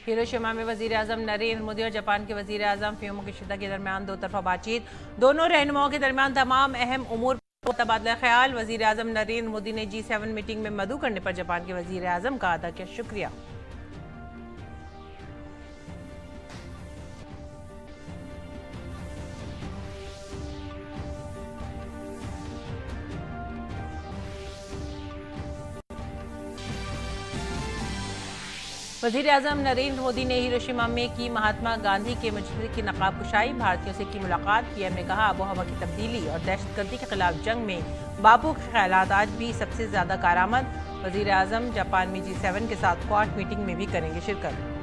Hiroshima में वजीर आजम नरेंद्र मोदी और जापान के वजीर आजम फुमियो किशिदा के दरमियान दो तरफा बातचीत। दोनों रहनुमाओं के दरमियान तमाम अहम उमूर पर तबादला ख्याल। वजीर आजम नरेंद्र मोदी ने G7 मीटिंग में मदऊ करने पर जापान के वजीर आजम का अदा किया शुक्रिया। वजीर आजम नरेंद्र मोदी ने हिरोशिमा में की महात्मा गांधी के मजलिस की नकाब कुशाई। भारतीयों से की मुलाकात। पीएम ने कहा आबो हवा की तब्दीली और दहशतगर्दी के खिलाफ जंग में बापू के ख्यालात आज भी सबसे ज्यादा कारआमद। वजीर आजम जापान में G7 के साथ क्वाड मीटिंग में भी करेंगे शिरकत।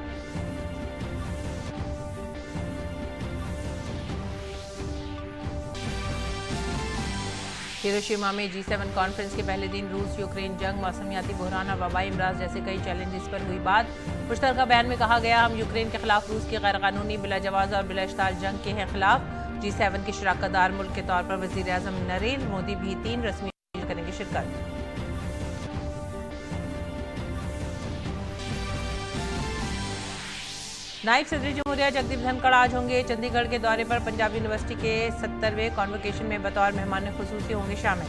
हिरोशिमा में G7 कॉन्फ्रेंस के पहले दिन रूस यूक्रेन जंग, मौसमियाती बहरान और वबाई अमराज जैसे कई चैलेंजेस पर हुई बात। मुश्तरका बयान में कहा गया हम यूक्रेन के खिलाफ रूस की गैर कानूनी बिलाजवाज़ और बिलाइश्तार जंग के हैं खिलाफ। G7 के शराकतदार मुल्क के तौर पर वजीर आजम नरेंद्र मोदी भी 3 रस्मी करेंगे शिरकत। नायब सदर जमहूरिया जगदीप धनखड़ आज होंगे चंडीगढ़ के दौरे पर। पंजाब यूनिवर्सिटी के 70वें कॉन्वोकेशन में बतौर मेहमान खुसूसी होंगे शामिल।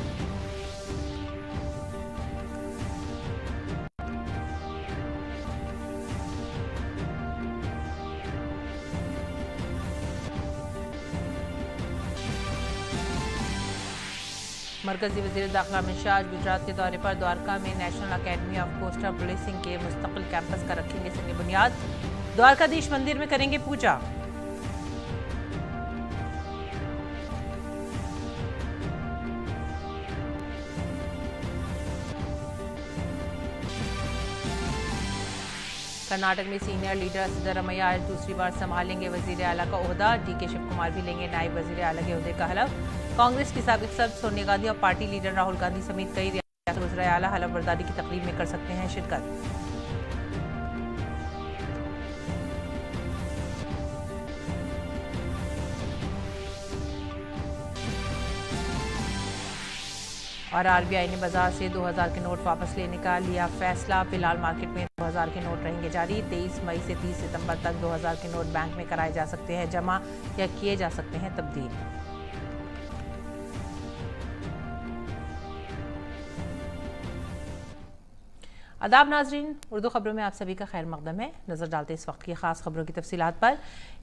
मरकजी वजीर दाखिला अमित शाह आज गुजरात के दौरे पर। द्वारका में national academy of coastal policing के मुस्तकिल कैंपस का रखेंगे संग बुनियाद। द्वारकाधीश मंदिर में करेंगे पूजा। कर्नाटक में सीनियर लीडर सिद्धरमैया आज दूसरी बार संभालेंगे वजीर आला का ओहदा। DK शिव कुमार भी लेंगे नायब वजीर आला के ओहदे का हलफ। कांग्रेस की साबिक सदर सोनिया गांधी और पार्टी लीडर राहुल गांधी समेत कई रियासती वज़ीर आला हलफ बर्दारी की तकरीब में कर सकते हैं शिरकत। और RBI ने बाजार से 2000 के नोट वापस लेने का लिया फैसला। फिलहाल मार्केट में 2000 के नोट रहेंगे जारी। 23 मई से 30 सितंबर तक 2000 के नोट बैंक में कराए जा सकते हैं जमा या किए जा सकते हैं तब्दील। आदाब नाजरीन, उर्दू खबरों में आप सभी का खैर मकदम है। नजर डालते इस वक्त की खास खबरों की तफसीलात पर।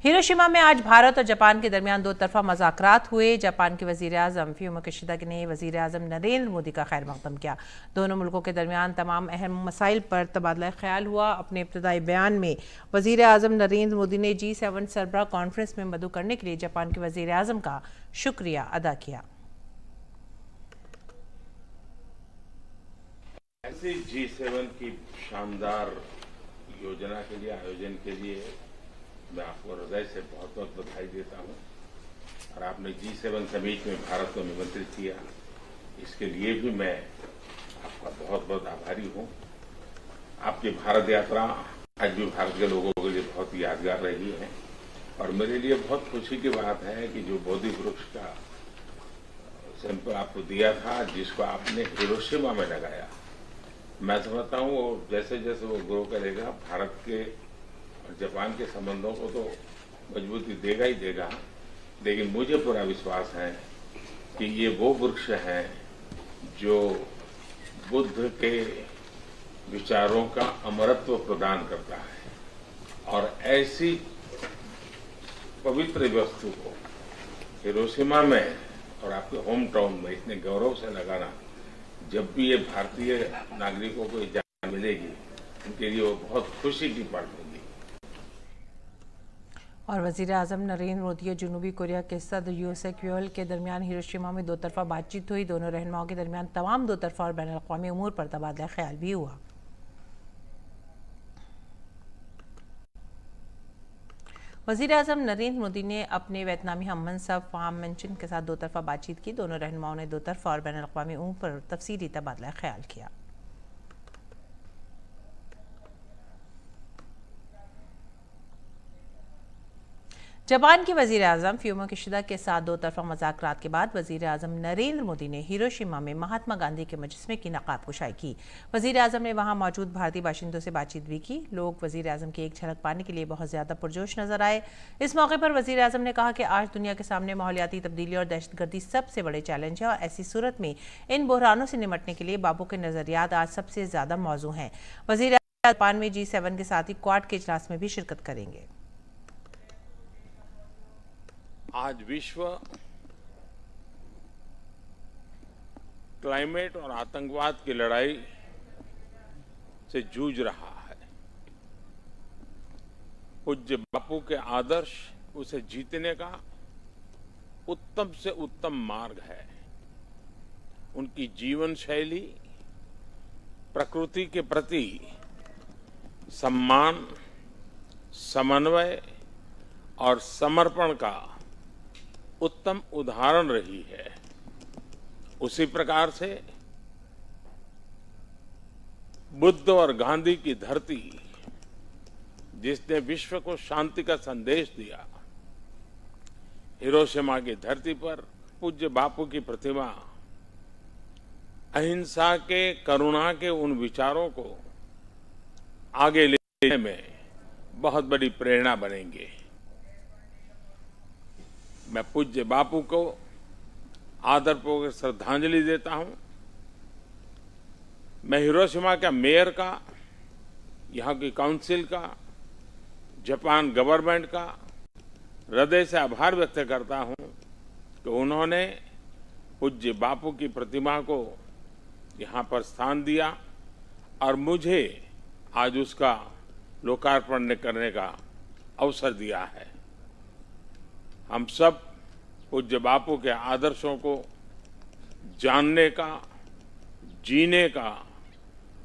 हिरोशिमा में आज भारत और जापान के दरमियान दो तरफा मज़ाकरात हुए। जापान के वजीर आजम फुमियो किशिदा ने वजीर आजम नरेंद्र मोदी का खैर मकदम किया। दोनों मुल्कों के दरमियान तमाम अहम मसाइल पर तबादला ख्याल हुआ। अपने इब्तदाई बयान में वजीर आजम नरेंद्र मोदी ने G7 सरबराह कॉन्फ्रेंस में मदऊ करने के लिए जापान के वजीर आजम का शुक्रिया अदा किया। ऐसे G7 की शानदार योजना के लिए, आयोजन के लिए मैं आपको हृदय से बहुत बहुत बधाई देता हूं। और आपने G7 समिट में भारत को निमंत्रित किया, इसके लिए भी मैं आपका बहुत बहुत आभारी हूं। आपकी भारत यात्रा आज भी भारत के लोगों के लिए बहुत यादगार रही है। और मेरे लिए बहुत खुशी की बात है कि जो बोधि वृक्ष का सैंपल आपको दिया था, जिसको आपने हिरोशिमा में लगाया, मैं समझता हूं वो जैसे जैसे वो ग्रो करेगा भारत के और जापान के संबंधों को तो मजबूती देगा ही देगा। लेकिन मुझे पूरा विश्वास है कि ये वो वृक्ष है जो बुद्ध के विचारों का अमरत्व प्रदान करता है। और ऐसी पवित्र वस्तु को हिरोशिमा में और आपके होम टाउन में इतने गौरव से लगाना, जब भी ये भारतीय नागरिकों को इजाजत मिलेगी, उनके लिए वो बहुत खुशी की बात होगी। और वजीर आजम नरेंद्र मोदी और जनूबी कोरिया के सदर यूसेक योल के दरमियान हिरोशिमा में दो तरफा बातचीत हुई। दोनों रहनुमाओं के दरमियान तमाम दो तरफा और बैनुल अक़वामी उमूर पर तबादला ख्याल भी हुआ। वज़ीर आज़म नरेंद्र मोदी ने अपने वियतनामी हम मनसब फाम मिनचिन के साथ दो तरफा बातचीत की। दोनों रहनुमाओं ने दो तरफा और बैनुल अक़वामी उमूर पर तफसीली तबादला ख्याल किया। जापान के वजीर आजम फ्यूमो किशिदा के साथ दो तरफा मुज़ाकरात के बाद वजीर आजम नरेंद्र मोदी ने हिरोशिमा में महात्मा गांधी के मुजस्मे की नकाब कुशाई की। वजीर आजम ने वहां मौजूद भारतीय बाशिंदों से बातचीत भी की। लोग वजीर आजम की एक झलक पाने के लिए बहुत ज्यादा पुरजोश नजर आए। इस मौके पर वजीर आजम ने कहा कि आज दुनिया के सामने माहौलियाती तब्दीली और दहशतगर्दी सबसे बड़े चैलेंज है और ऐसी सूरत में इन बहरानों से निपटने के लिए बापू के नजरियात आज सबसे ज्यादा मौजू हैं। वजीर आजम जापान में G7 के साथ ही क्वाड के इजलास में भी शिरकत करेंगे। आज विश्व क्लाइमेट और आतंकवाद की लड़ाई से जूझ रहा है। पूज्य बापू के आदर्श उसे जीतने का उत्तम से उत्तम मार्ग है। उनकी जीवन शैली प्रकृति के प्रति सम्मान, समन्वय और समर्पण का उत्तम उदाहरण रही है। उसी प्रकार से बुद्ध और गांधी की धरती जिसने विश्व को शांति का संदेश दिया, हिरोशिमा की धरती पर पूज्य बापू की प्रतिमा अहिंसा के, करुणा के उन विचारों को आगे ले जाने में बहुत बड़ी प्रेरणा बनेंगे। मैं पूज्य बापू को आदरपूर्वक श्रद्धांजलि देता हूं। मैं हिरोशिमा का मेयर का, यहां की काउंसिल का, जापान गवर्नमेंट का हृदय से आभार व्यक्त करता हूं कि उन्होंने पूज्य बापू की प्रतिमा को यहां पर स्थान दिया और मुझे आज उसका लोकार्पण करने का अवसर दिया है। हम सब पूज्य बापू के आदर्शों को जानने का, जीने का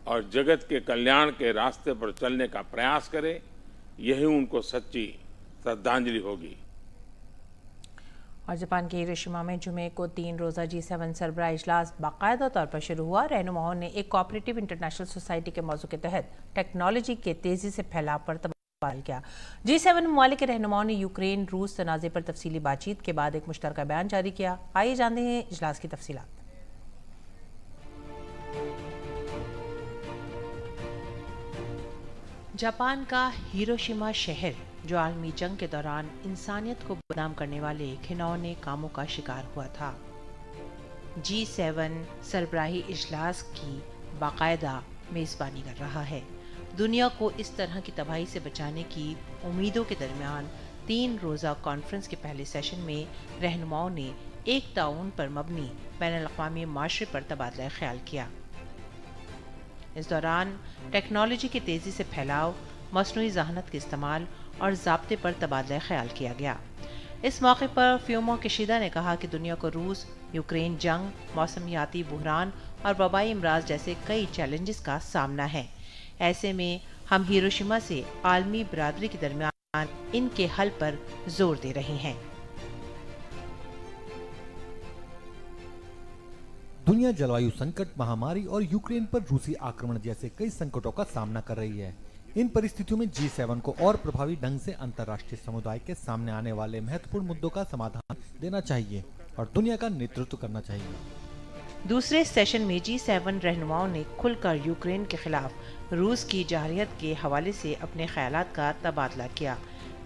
और जगत के कल्याण के रास्ते पर चलने का प्रयास करें, यही उनको सच्ची श्रद्धांजलि होगी। और जापान के हिरोशिमा में जुमे को 3 रोज़ा G7 सरबराह इजलास बाकायदा तौर पर शुरू हुआ। रहनुमाओं ने एक कोऑपरेटिव इंटरनेशनल सोसाइटी के मौजू के तहत टेक्नोलॉजी के तेजी से फैलाव पर तबादला किया। G7 ममालिक के रहनुमाओं ने यूक्रेन रूस तनाज़े पर तफसीली बातचीत के बाद एक मुश्तरका बयान जारी किया। आइए जानते हैं इजलास की तफसीलात। जापान का हिरोशिमा शहर जो आलमी जंग के दौरान इंसानियत को बदनाम करने वाले घिनौने कामों का शिकार हुआ था, G7 सरबराही इजलास की बाकायदा मेजबानी कर रहा है। दुनिया को इस तरह की तबाही से बचाने की उम्मीदों के दरमियान 3 रोज़ा कॉन्फ्रेंस के पहले सेशन में रहनुमाओं ने एक ताउन पर मबनी बैनुल-अक़वामी माशरे पर तबादला ख्याल किया। इस दौरान टेक्नोलॉजी के तेजी से फैलाव, मसनूई ज़हानत के इस्तेमाल और ज़ाब्ते पर तबादला ख्याल किया गया। इस मौके पर फ्यूमो किशिदा ने कहा कि दुनिया को रूस यूक्रेन जंग, मौसमियाती बहरान और वबाई अमराज जैसे कई चैलेंजेस का सामना है। ऐसे में हम हिरोशिमा से आलमी बरादरी के दरमियान इनके हल पर जोर दे रहे हैं। दुनिया जलवायु संकट, महामारी और यूक्रेन पर रूसी आक्रमण जैसे कई संकटों का सामना कर रही है। इन परिस्थितियों में G7 को और प्रभावी ढंग से अंतर्राष्ट्रीय समुदाय के सामने आने वाले महत्वपूर्ण मुद्दों का समाधान देना चाहिए और दुनिया का नेतृत्व करना चाहिए। दूसरे सेशन में G7 रहनुमाओं ने खुलकर यूक्रेन के खिलाफ रूस की जारहियत के हवाले से अपने ख्यालात का तबादला किया।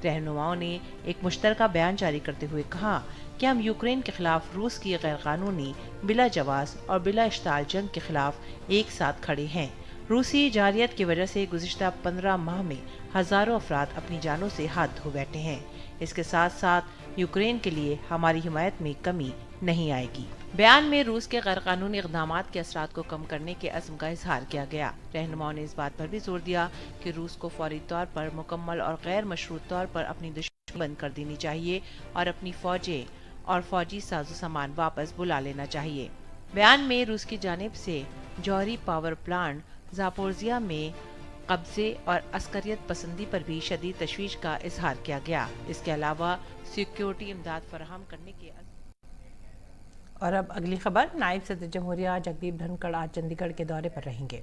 रहनुमाओं ने एक मुश्तरका बयान जारी करते हुए कहा कि हम यूक्रेन के खिलाफ रूस की गैरकानूनी, बिला जवाज और बिला इश्ताल जंग के खिलाफ एक साथ खड़े हैं। रूसी जारहियत की वजह से गुज़िश्ता 15 माह में हजारों अफराद अपनी जानों से हाथ धो बैठे हैं। इसके साथ साथ यूक्रेन के लिए हमारी हिमायत में कमी नहीं आएगी। बयान में रूस के गैरकानूनी इक़दामात के असरात को कम करने के अज़्म का इजहार किया गया। रहनुमाओं ने इस बात पर भी जोर दिया कि रूस को फौरी तौर पर मुकम्मल और गैर मशरूत तौर पर अपनी दुश्मनी बंद कर देनी चाहिए और अपनी फौजें और फौजी साजो सामान वापस बुला लेना चाहिए। बयान में रूस की जानिब से जौहरी पावर प्लांट ज़ापोरिज़िया में कब्जे और अस्करियत पसंदी पर भी शदीद तशवीश का इजहार किया गया। इसके अलावा सिक्योरिटी इमदाद फराहम करने के। और अब अगली खबर, नायब सदर जमहूरिया जगदीप धनखड़ आज चंडीगढ़ के दौरे पर रहेंगे।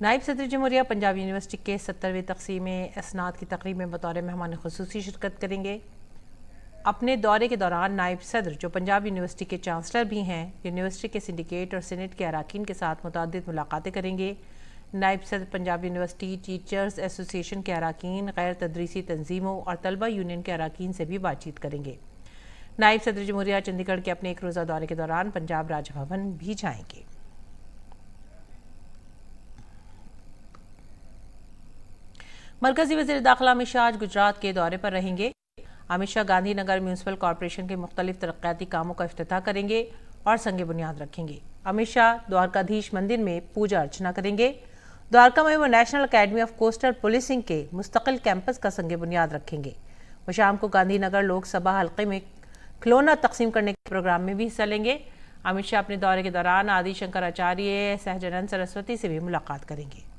नायब सदर जमहूरिया पंजाब यूनिवर्सिटी के 70वें तक़सीम असनाद की तकरीब में बतौर मेहमान खुसूसी शिरकत करेंगे। अपने दौरे के दौरान नायब सदर, जो पंजाब यूनिवर्सिटी के चांसलर भी हैं, यूनिवर्सिटी के सिंडिकेट और सीनेट के अरकान के साथ मुतअद्दिद मुलाकातें करेंगे। नायब सदर पंजाब यूनिवर्सिटी टीचर्स एसोसिएशन के अरकान, गैर तदरीसी तंजीमों और तलबा यूनियन के अरकान से भी बातचीत करेंगे। नायब सदर जमहूरिया चंडीगढ़ के अपने एक रोज़ा दौरे के दौरान पंजाब राजभवन भी जाएंगे। मरकजी वज़ीर दाखिला अमित शाह आज गुजरात के दौरे पर रहेंगे। अमित शाह गांधीनगर म्यूनसिपल कॉरपोरेशन के मुख्तलिफ तरक्याती कामों का इफ्तिताह करेंगे और संग बुनियाद रखेंगे। अमित शाह द्वारकाधीश मंदिर में पूजा अर्चना करेंगे। द्वारका में वो national academy of coastal policing के मुस्तकिल कैंपस का संग बुनियाद रखेंगे। वो शाम को गांधीनगर लोकसभा हल्के में खिलौना तकसीम करने के प्रोग्राम में भी हिस्सा लेंगे। अमित शाह अपने दौरे के दौरान आदि शंकराचार्य सहजानंद सरस्वती से भी मुलाकात करेंगे।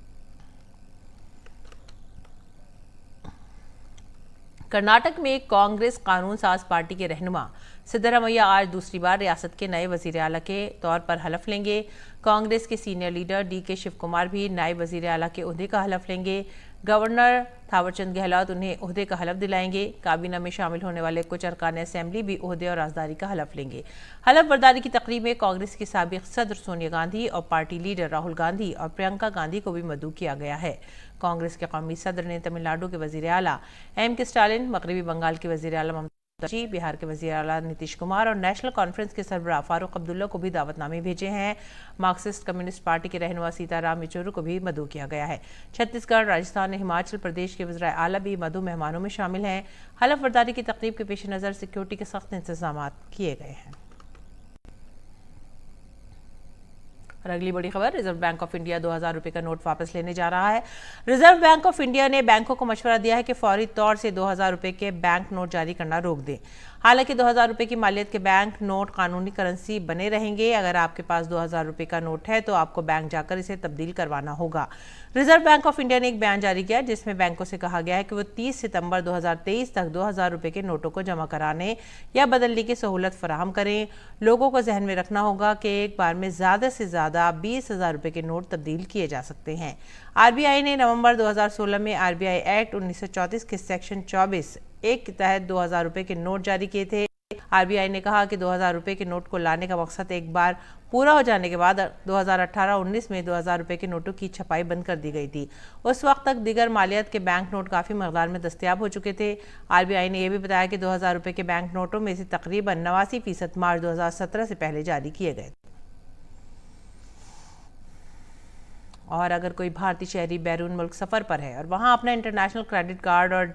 कर्नाटक में कांग्रेस कानून साज पार्टी के रहनुमा सिद्धरामैया आज दूसरी बार रियासत के नए वजीर आला के तौर पर हलफ लेंगे। कांग्रेस के senior leader DK Shivakumar भी नायब वजीर आला के ओहदे का हलफ लेंगे। गवर्नर थावरचंद गहलोत उन्हें ओहदे का हलफ दिलाएंगे। काबीना में शामिल होने वाले कुछ अरकान असेंबली भी ओहदे और राजदारी का हलफ लेंगे। हलफ बर्दारी की तकरीब में कांग्रेस की साबिक सदर सोनिया गांधी और पार्टी लीडर राहुल गांधी और प्रियंका गांधी को भी मदऊ किया गया है। कांग्रेस के कौमी सदर ने तमिलनाडु के वजीर आला M.K. स्टालिन, मगरबी बंगाल के वजीर आला ममता बनर्जी, बिहार के वजीर आला नीतीश कुमार और नेशनल कॉन्फ्रेंस के सरबराह फारूक अब्दुल्ला को भी दावतनामे भेजे हैं। मार्क्सिस्ट कम्युनिस्ट पार्टी के रहनुमा सीताराम येचुरी को भी मदऊ किया गया है। छत्तीसगढ़, राजस्थान और हिमाचल प्रदेश के वज़ीर आला भी मदऊ मेहमानों में शामिल हैं। हलफ बर्दारी की तकरीब के पेश नज़र सिक्योरिटी के सख्त इंतजाम किए गए हैं। और अगली बड़ी खबर, रिजर्व बैंक ऑफ इंडिया 2000 रुपये का नोट वापस लेने जा रहा है। रिजर्व बैंक ऑफ इंडिया ने बैंकों को मशवरा दिया है कि फौरी तौर से 2000 रुपये के बैंक नोट जारी करना रोक दें। हालांकि 2000 रुपये की मालियत के बैंक नोट कानूनी करेंसी बने रहेंगे। अगर आपके पास 2000 रुपये का नोट है तो आपको बैंक जाकर इसे तब्दील करवाना होगा। रिजर्व बैंक ऑफ इंडिया ने एक बयान जारी किया जिसमें बैंकों से कहा गया है कि वो 30 सितंबर 2023 तक 2000 रुपये के नोटों को जमा कराने या बदलने की सहूलत फराहम करें। लोगों को जहन में रखना होगा कि एक बार में ज़्यादा से ज़्यादा 20,000 रुपये के नोट तब्दील किए जा सकते हैं। RBI ने नवंबर 2016 में RBI एक्ट 1934 के सेक्शन 24(1) के तहत 2000 रुपये के नोट जारी किए थे। RBI ने कहा कि 2000 रुपये के नोट को लाने का मकसद एक बार पूरा हो जाने के बाद 2018-19 में 2000 रुपये के नोटों की छपाई बंद कर दी गई थी। उस वक्त तक दीगर मालियत के बैंक नोट काफ़ी मकदार में दस्तयाब हो चुके थे। RBI ने यह भी बताया कि 2000 रुपये के बैंक नोटों में से तकरीबन 89% मार्च 2017 से पहले जारी किए गए। और अगर कोई भारतीय शहरी बैरून मुल्क सफ़र पर है और वहाँ अपना इंटरनेशनल क्रेडिट कार्ड और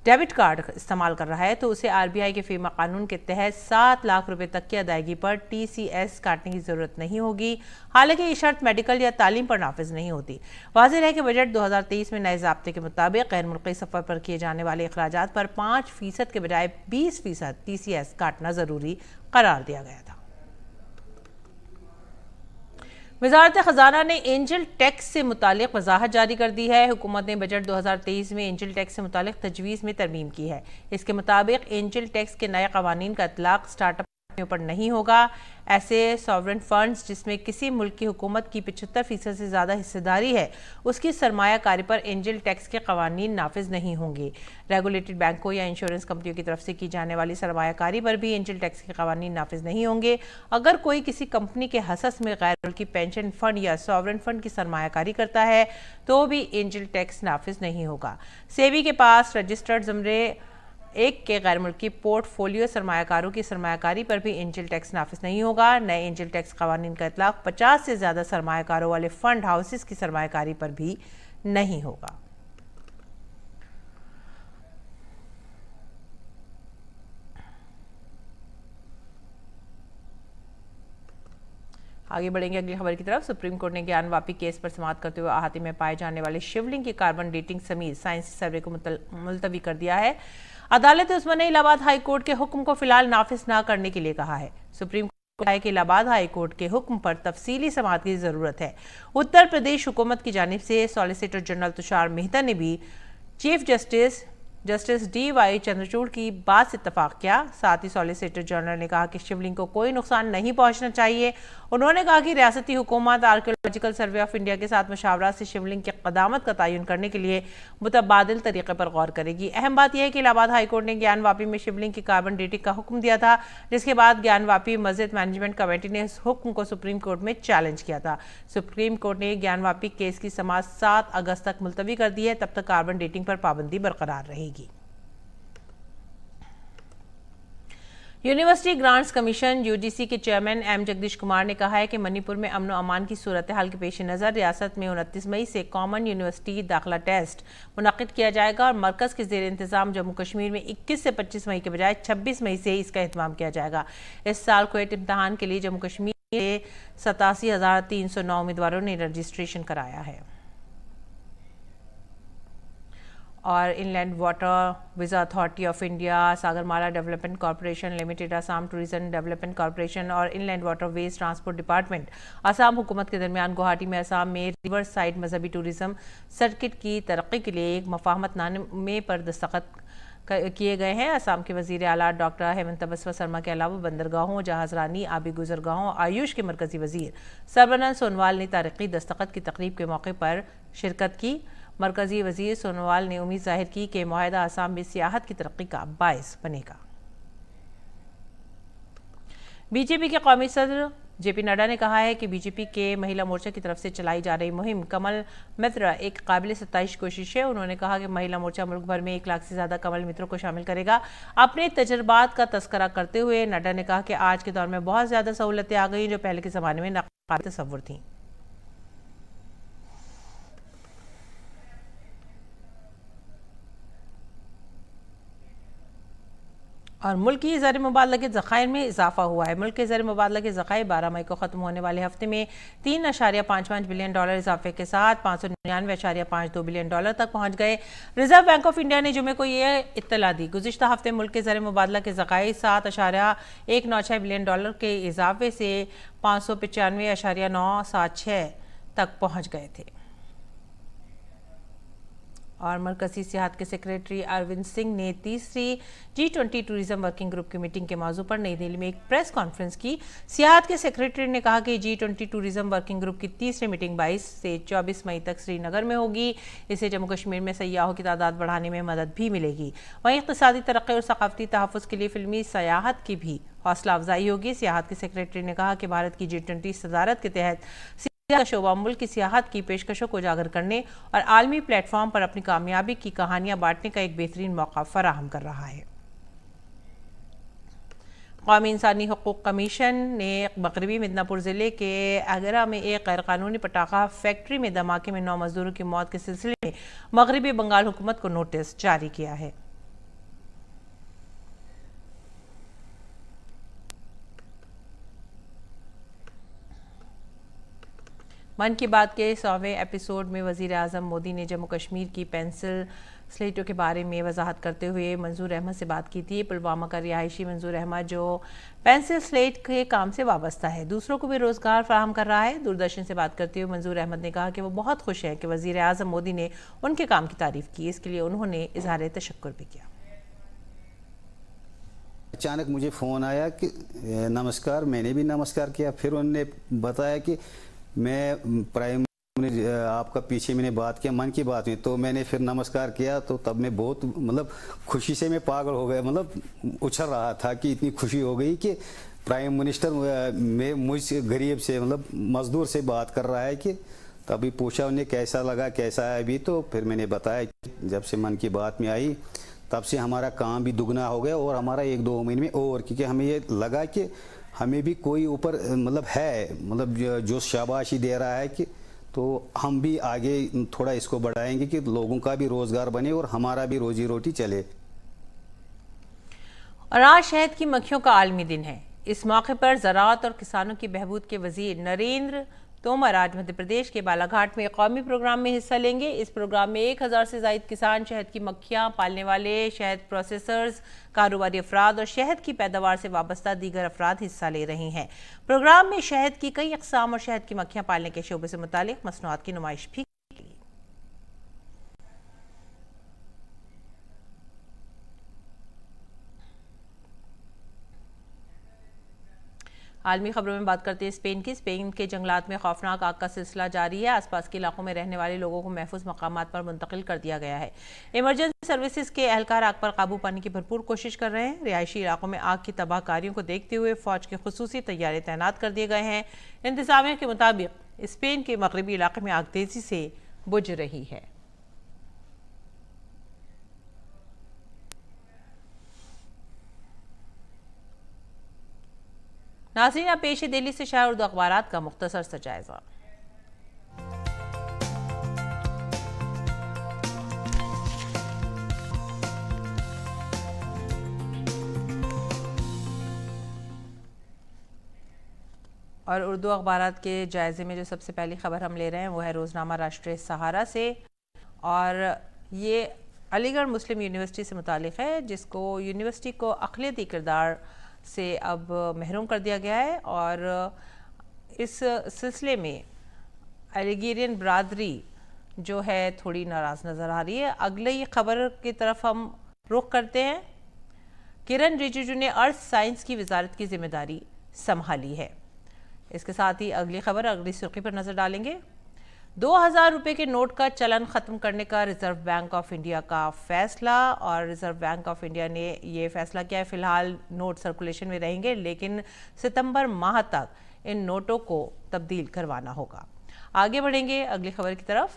डेबिट कार्ड इस्तेमाल कर रहा है तो उसे RBI के फीमा कानून के तहत 7 लाख रुपए तक की अदायगी पर TCS काटने की ज़रूरत नहीं होगी। हालांकि ये शर्त मेडिकल या तालीम पर नाफिज नहीं होती। वाज़ेह है कि बजट 2023 में नए ज़ाब्ते के मुताबिक गैर मुल्की सफ़र पर किए जाने वाले अखराजात पर 5% के बजाय 20% TCS काटना ज़रूरी करार दिया गया था। वज़ारत ख़ज़ाना ने एंजल टैक्स से मुतालिक वजाहत जारी कर दी है। हुकूमत ने बजट 2023 में एंजल टैक्स से मुतालिक तजवीज़ में तरमीम की है। इसके मुताबिक एंजल टैक्स के नए कवानीन का इतलाक़ स्टार्टअप पर नहीं होगा। ऐसे सॉवरेन फंड्स जिसमें किसी मुल्क की हुकूमत की 75% से ज़्यादा हिस्सेदारी है उसकी सरमायाकारी पर एंजल टैक्स के कवानीन नाफिज नहीं होंगे। रेगुलेटेड बैंकों या इंश्योरेंस कंपनियों की तरफ से की जाने वाली सरमायाकारी पर भी एंजल टैक्स के कवानीन नाफिज नहीं होंगे। अगर कोई किसी कंपनी के हसस में गैर मुल्की पेंशन फंड या सॉवरेन फंड की सरमायाकारी करता है तो भी एंजल टैक्स नाफिज नहीं होगा। सेबी के पास रजिस्टर्ड ज़मरे 1 के गैर मुल्की पोर्टफोलियो सरमायाकारों की सरमायाकारी पर भी एंजल टैक्स नाफिज नहीं होगा। नए एंजल टैक्स कवानीन का इतलाक़ 50 से ज़्यादा सरमायाकारों वाले फंड हाउसेस की सरमायाकारी पर भी नहीं होगा। आगे बढ़ेंगे अगली खबर की तरफ। सुप्रीम कोर्ट ने ज्ञान वापी केस पर समाअत करते हुए अहाते में पाए जाने वाले शिवलिंग की कार्बन डेटिंग समेत साइंसी सर्वे को मुलतवी कर दिया है। अदालत उस्मान ने इलाहाबाद हाई कोर्ट के हुक्म को फिलहाल नाफिज न करने के लिए कहा है। सुप्रीम कोर्ट ने कहा है कि इलाहाबाद हाई कोर्ट के हुक्म पर तफसीली समाअत की जरूरत है। उत्तर प्रदेश हुकूमत की जानिब से सॉलिसिटर जनरल तुषार मेहता ने भी chief justice justice D.Y.. Chandrachud की बात से इत्तेफाक किया। साथ ही सॉलिसिटर जनरल ने कहा कि शिवलिंग को कोई नुकसान नहीं पहुंचना चाहिए। उन्होंने कहा कि रियासती हुकूमत आर्कियोलॉजिकल सर्वे ऑफ इंडिया के साथ मशावरा से शिवलिंग की क़दामत का तयन करने के लिए मुतबादिल तरीके पर गौर करेगी। अहम बात यह है कि इलाहाबाद हाईकोर्ट ने ज्ञानवापी में शिवलिंग की कार्बन डेटिंग का हुक्म दिया था, जिसके बाद ज्ञानवापी मस्जिद मैनेजमेंट कमेटी ने इस हुक्म को सुप्रीम कोर्ट में चैलेंज किया था। सुप्रीम कोर्ट ने ज्ञानवापी केस की समाअत 7 अगस्त तक मुलतवी कर दी है। तब तक कार्बन डेटिंग पर पाबंदी बरकरार रहेगी। यूनिवर्सिटी ग्रांट्स कमीशन यूजीसी के चेयरमैन एम जगदीश कुमार ने कहा है कि मणिपुर में अमन और अमान की सूरत हाल के पेश नज़र रियासत में 29 मई से कॉमन यूनिवर्सिटी दाखिला टेस्ट मुनक़िद किया जाएगा और मरकज़ के ज़ेर इंतज़ाम जम्मू कश्मीर में 21 से 25 मई के बजाय 26 मई से इसका एहतमाम किया जाएगा। इस साल क्वेट इम्तहान के लिए जम्मू कश्मीर के 87,309 उम्मीदवारों ने रजिस्ट्रेशन कराया है। और inland waterways authority of India, Sagarmala development corporation limited, Assam tourism development corporation और inland waterways transport department Assam हुकूमत के दरमियान गुवाहाटी में असम में रिवर साइड मजहबी टूरिज्म सर्किट की तरक्की के लिए एक मफाहमतनामे पर दस्तखत किए गए हैं। असम के वज़ीर आला डॉक्टर हेमंत बिस्वा शर्मा के अलावा बंदरगाहों, जहाज़रानी, आबी गुजरगाहों, आयुष के मरकजी वज़ीर सर्बानंद सोनोवाल ने तारीख़ी दस्तखत की तकरीब के मौके पर शिरकत की। मरकजी वज़ीर सोनोवाल ने उम्मीद जाहिर की कि मुआहदा असम में सियाहत की तरक्की का बायस बनेगा। बीजेपी के कौमी सदर जेपी नड्डा ने कहा है कि बीजेपी के महिला मोर्चा की तरफ से चलाई जा रही मुहिम कमल मित्र एक काबिल सताइश कोशिश है। उन्होंने कहा कि महिला मोर्चा मुल्क भर में 1 लाख से ज़्यादा कमल मित्रों को शामिल करेगा। अपने तजर्बात का तस्करा करते हुए नड्डा ने कहा कि आज के दौर में बहुत ज़्यादा सहूलतें आ गई जो पहले के ज़माने में नाकाबिल तसव्वुर थीं। और मुल्क की ज़र मुबादला के ज़खायर में इजाफा हुआ है। मुल्क के ज़र मुबादला के ज़खायर 12 मई को ख़त्म होने वाले हफ्ते में $3.55 बिलियन इजाफे के साथ $599.52 बिलियन तक पहुँच गए। रिजर्व बैंक ऑफ इंडिया ने जुमे को यह इत्तला दी। गुज़िश्ता हफ्ते मुल्क के ज़र मुबादला के ज़खायर $7.196 बिलियन के इजाफे से $595.976 तक पहुँच गए थे। और मरकज़ी सियाहत के सेक्रेटरी अरविंद सिंह ने तीसरी G20 टूरिज्म वर्किंग ग्रुप की मीटिंग के मौजू पर नई दिल्ली में एक प्रेस कॉन्फ्रेंस की। सियाहत के सेक्रेटरी ने कहा कि G20 टूरिज्म वर्किंग ग्रुप की तीसरी मीटिंग 22 से 24 मई तक श्रीनगर में होगी। इससे जम्मू कश्मीर में सयाहों की तादाद बढ़ाने में मदद भी मिलेगी। वहीं इक़्तिसादी तरक्की और सकाफती तहफ़्फ़ुज़ के लिए फिल्मी सयाहत की भी हौसला अफजाई होगी। सियाहत के सेक्रेटरी ने कहा कि भारत की G20 सदारत के तहत का शोबा मुल्क की सियाहत की पेशकशों को उजागर करने और आलमी प्लेटफॉर्म पर अपनी कामयाबी की कहानियां बांटने का एक बेहतरीन मौका फराहम कर रहा है। कौमी इंसानी हकूक़ कमीशन ने मगरबी मिदनापुर ज़िले के अगरा में एक गैरकानूनी पटाखा फैक्ट्री में धमाके में 9 मजदूरों की मौत के सिलसिले में मगरबी बंगाल हुकूमत को नोटिस जारी किया है। मन की बात के 100वें एपिसोड में वज़ीर आज़म मोदी ने जम्मू कश्मीर की पेंसिल स्लेटों के बारे में वजाहत करते हुए मंजूर अहमद से बात की थी। पुलवामा का रिहायशी मंजूर अहमद जो पेंसिल स्लेट के काम से वाबस्ता है, दूसरों को भी रोज़गार फराहम कर रहा है। दूरदर्शन से बात करते हुए मंजूर अहमद ने कहा कि वो बहुत खुश हैं कि वज़ीर आज़म मोदी ने उनके काम की तारीफ़ की। इसके लिए उन्होंने इज़हार तशक्कुर भी किया। अचानक मुझे फ़ोन आया कि नमस्कार, मैंने भी नमस्कार किया। फिर उन्होंने बताया कि मैं प्राइम आपका पीछे मैंने बात किया मन की बात में, तो मैंने फिर नमस्कार किया। तो तब मैं बहुत मतलब खुशी से मैं पागल हो गया, मतलब उछल रहा था कि इतनी खुशी हो गई कि प्राइम मिनिस्टर में मुझ गरीब से मतलब मज़दूर से बात कर रहा है। कि तभी पूछा उन्हें कैसा लगा, कैसा है अभी। तो फिर मैंने बताया कि जब से मन की बात में आई तब से हमारा काम भी दुगना हो गया और हमारा 1-2 महीने में और, क्योंकि हमें ये लगा कि हमें भी कोई ऊपर मतलब है, मतलब जो शाबाशी दे रहा है कि तो हम भी आगे थोड़ा इसको बढ़ाएंगे कि लोगों का भी रोज़गार बने और हमारा भी रोजी रोटी चले। और आज शहद की मक्खियों का आलमी दिन है। इस मौके पर ज़राअत और किसानों की बहबूद के वज़ीर नरेंद्र तोमर आज मध्य प्रदेश के बालाघाट में कौमी प्रोग्राम में हिस्सा लेंगे। इस प्रोग्राम में 1000 से ज़ायद किसान, शहद की मक्खियाँ पालने वाले, शहद प्रोसेसर्स, कारोबारी अफराद और शहद की पैदावार से वाबस्ता दीगर अफराद हिस्सा ले रहे हैं। प्रोग्राम में शहद की कई अक़साम और शहद की मक्खियाँ पालने के शोबे से मुतालिक मसनूआत की नुमाइश भी की। आलमी खबरों में बात करते हैं स्पेन की। स्पेन के जंगलात में खौफनाक आग का सिलसिला जारी है। आसपास के इलाकों में रहने वाले लोगों को महफूज मकामात पर मुंतकिल कर दिया गया है। इमरजेंसी सर्विसेज के एहलकार आग पर काबू पाने की भरपूर कोशिश कर रहे हैं। रिहायशी इलाकों में आग की तबाहकारियों को देखते हुए फौज के खुसूसी तैयारे तैनात कर दिए गए हैं। इंतजामिया के मुताबिक स्पेन के मगरबी इलाके में आग तेजी से बुझ रही है। नाज़रीन, अब पेश है दिल्ली से शाया उर्दू अखबारात का मुख्तसर सा जायजा। और उर्दू अखबारात के जायजे में जो सबसे पहली खबर हम ले रहे हैं वो है रोज़नामा राष्ट्रीय सहारा से, और ये अलीगढ़ मुस्लिम यूनिवर्सिटी से मुतालिक है, जिसको यूनिवर्सिटी को अक़लियती किरदार से अब महरूम कर दिया गया है। और इस सिलसिले में अलीगेरियन बरादरी जो है थोड़ी नाराज़ नज़र आ रही है। अगली खबर की तरफ हम रुख करते हैं। किरण रिजिजू ने अर्थ साइंस की वजारत की जिम्मेदारी संभाली है। इसके साथ ही अगली खबर, अगली सुर्खी पर नज़र डालेंगे। 2000 रुपये के नोट का चलन ख़त्म करने का रिजर्व बैंक ऑफ इंडिया का फैसला। और रिजर्व बैंक ऑफ इंडिया ने ये फैसला किया है। फ़िलहाल नोट सर्कुलेशन में रहेंगे, लेकिन सितंबर माह तक इन नोटों को तब्दील करवाना होगा। आगे बढ़ेंगे अगली खबर की तरफ।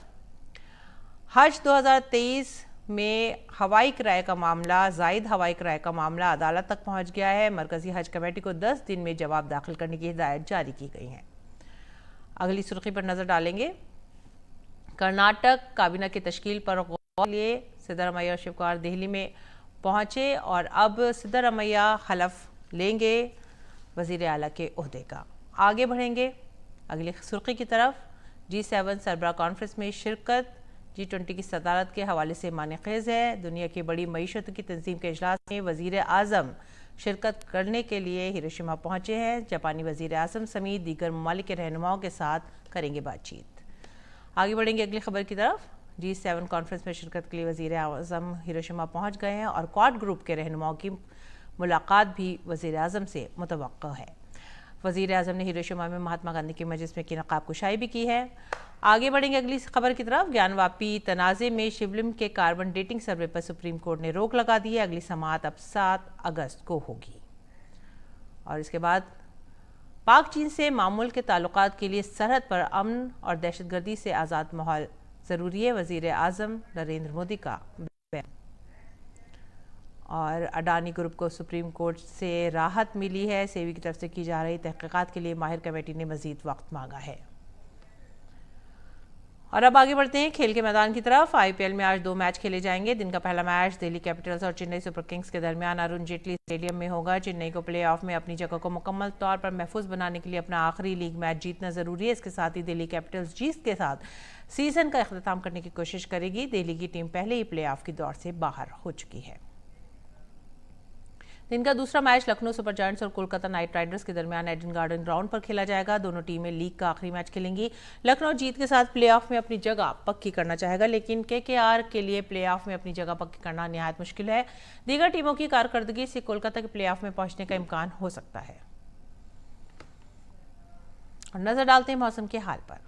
हज 2023 में हवाई किराए का मामला, जायद हवाई किराए का मामला अदालत तक पहुंच गया है। मरकज़ी हज कमेटी को 10 दिन में जवाब दाखिल करने की हिदायत जारी की गई है। अगली सुर्खी पर नज़र डालेंगे। कर्नाटक काबीना की तश्कील पर गौर लिए सिद्धरामैया और शिव कुमार दिल्ली में पहुंचे, और अब सिद्धरामैया हलफ लेंगे वज़ीर आला के ओहदे का। आगे बढ़ेंगे अगली सुर्खी की तरफ। G7 सरबराह कॉन्फ्रेंस में शिरकत G20 की सदारत के हवाले से मानेखेज़ है। दुनिया की बड़ी मईशत की तंजीम के इजलास में वज़ीर आज़म शिरकत करने के लिए हिरोशिमा पहुंचे हैं। जापानी वज़ीर आज़म समेत दीगर ममालिक के रहनुमाओं के साथ करेंगे बातचीत। आगे बढ़ेंगे अगली खबर की तरफ। G7 कॉन्फ्रेंस में शिरकत के लिए वज़ीर आज़म हिरोशिमा पहुंच गए हैं, और क्वाड ग्रुप के रहनुमाओं की मुलाकात भी वज़ीर आज़म से मुतवक्का है। वज़ीर आज़म ने हिरोशिमा में महात्मा गांधी की मजलिस में की नक़ाब कुशाई भी की है। आगे बढ़ेंगे अगली खबर की तरफ। ज्ञानवापी तनाज़े में शिवलिंग के कार्बन डेटिंग सर्वे पर सुप्रीम कोर्ट ने रोक लगा दी है। अगली समाअत अब 7 अगस्त को होगी। और इसके बाद पाक चीन से मामूल के ताल्लुकात के लिए सरहद पर अमन और दहशतगर्दी से आज़ाद माहौल ज़रूरी है, वज़ीर आज़म नरेंद्र मोदी का बयान। और अडानी ग्रुप को सुप्रीम कोर्ट से राहत मिली है। सेबी की तरफ से की जा रही तहकीकात के लिए माहिर कमेटी ने मज़ीद वक्त मांगा है। और अब आगे बढ़ते हैं खेल के मैदान की तरफ। IPL में आज 2 मैच खेले जाएंगे। दिन का पहला मैच दिल्ली कैपिटल्स और चेन्नई सुपर किंग्स के दरमियान अरुण जेटली स्टेडियम में होगा। चेन्नई को प्लेऑफ में अपनी जगह को मुकम्मल तौर पर महफूज बनाने के लिए अपना आखिरी लीग मैच जीतना ज़रूरी है। इसके साथ ही दिल्ली कैपिटल्स जीत के साथ सीजन का अख्ताम करने की कोशिश करेगी। दिल्ली की टीम पहले ही प्लेऑफ की दौड़ से बाहर हो चुकी है। दिन का दूसरा मैच लखनऊ सुपर जायंट्स और कोलकाता नाइट राइडर्स के दरमियान एडन गार्डन ग्राउंड पर खेला जाएगा। दोनों टीमें लीग का आखिरी मैच खेलेंगी। लखनऊ जीत के साथ प्लेऑफ में अपनी जगह पक्की करना चाहेगा, लेकिन KKR के लिए प्लेऑफ में अपनी जगह पक्की करना निहायत मुश्किल है। दीगर टीमों की कारकर्दगी से कोलकाता के प्लेऑफ में पहुंचने का इम्कान हो सकता है। और नजर डालते हैं मौसम के हाल पर।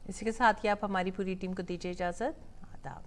इसी के साथ ही आप हमारी पूरी टीम को दीजिए इजाज़त। आदाब।